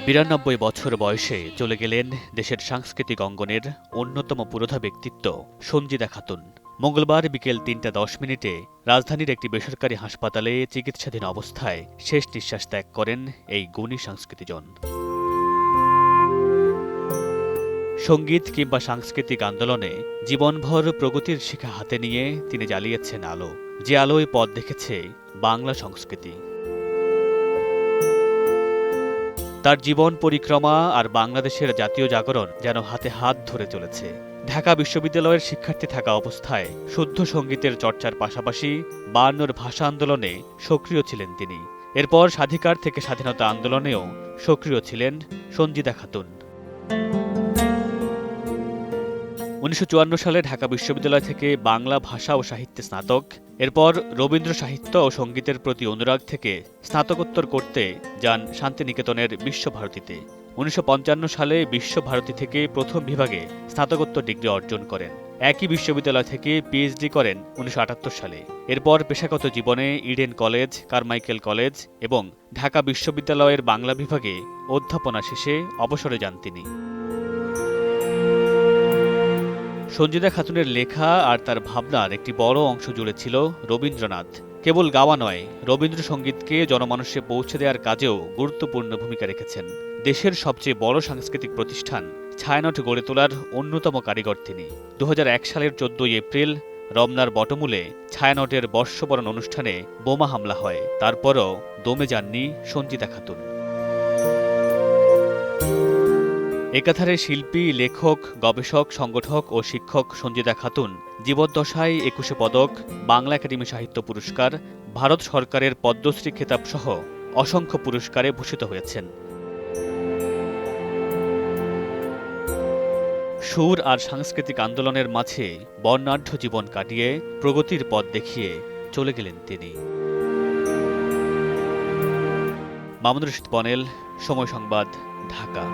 ৯২ বছর বয়সে চলে গেলেন দেশের সাংস্কৃতিক অঙ্গনের অন্যতম পুরোধা ব্যক্তিত্ব সন্জীদা খাতুন। মঙ্গলবার বিকেল ৩টা ১০ মিনিটে রাজধানীর একটি বেসরকারি হাসপাতালে চিকিৎসাধীন অবস্থায় শেষ নিঃশ্বাস ত্যাগ করেন এই গুণী সংস্কৃতিজন। সঙ্গীত কিংবা সাংস্কৃতিক আন্দোলনে জীবনভর প্রগতির শিখা হাতে নিয়ে তিনি জ্বালিয়েছেন আলো, যে আলোয় পথ দেখেছে বাংলা সংস্কৃতি। তার জীবন পরিক্রমা আর বাংলাদেশের জাতীয় জাগরণ যেন হাতে হাত ধরে চলেছে। ঢাকা বিশ্ববিদ্যালয়ের শিক্ষার্থী থাকা অবস্থায় শুদ্ধ সঙ্গীতের চর্চার পাশাপাশি ৫২'র ভাষা আন্দোলনে সক্রিয় ছিলেন তিনি। এরপর স্বাধিকার থেকে স্বাধীনতা আন্দোলনেও সক্রিয় ছিলেন সন্জীদা খাতুন। ১৯৫৪ সালে ঢাকা বিশ্ববিদ্যালয় থেকে বাংলা ভাষা ও সাহিত্যে স্নাতক, এরপর রবীন্দ্র সাহিত্য ও সঙ্গীতের প্রতি অনুরাগ থেকে স্নাতকোত্তর করতে যান শান্তিনিকেতনের বিশ্বভারতীতে। ১৯৫৫ সালে বিশ্বভারতী থেকে প্রথম বিভাগে স্নাতকোত্তর ডিগ্রি অর্জন করেন। একই বিশ্ববিদ্যালয় থেকে পিএইচডি করেন ১৯৭৮ সালে। এরপর পেশাগত জীবনে ইডেন কলেজ, কারমাইকেল কলেজ এবং ঢাকা বিশ্ববিদ্যালয়ের বাংলা বিভাগে অধ্যাপনা শেষে অবসরে যান তিনি। সন্জীদা খাতুনের লেখা আর তার ভাবনার একটি বড় অংশ জুড়ে ছিল রবীন্দ্রনাথ। কেবল গাওয়া নয়, রবীন্দ্রসঙ্গীতকে জনমানসে পৌঁছে দেওয়ার কাজেও গুরুত্বপূর্ণ ভূমিকা রেখেছেন। দেশের সবচেয়ে বড় সাংস্কৃতিক প্রতিষ্ঠান ছায়ানট গড়ে তোলার অন্যতম কারিগর তিনি। ২০০১ সালের ১৪ এপ্রিল রমনার বটমূলে ছায়ানটের বর্ষবরণ অনুষ্ঠানে বোমা হামলা হয়। তারপরও দমে যাননি সন্জীদা খাতুন। একাধারে শিল্পী, লেখক, গবেষক, সংগঠক ও শিক্ষক সন্জীদা খাতুন জীবদ্দশায় ২১ পদক, বাংলা একাডেমি সাহিত্য পুরস্কার, ভারত সরকারের পদ্মশ্রী খেতাব সহ অসংখ্য পুরস্কারে ভূষিত হয়েছেন। সুর আর সাংস্কৃতিক আন্দোলনের মাঝে বর্ণাঢ্য জীবন কাটিয়ে প্রগতির পথ দেখিয়ে চলে গেলেন তিনি। মামুনুর রশীদ বনেল, সময় সংবাদ, ঢাকা।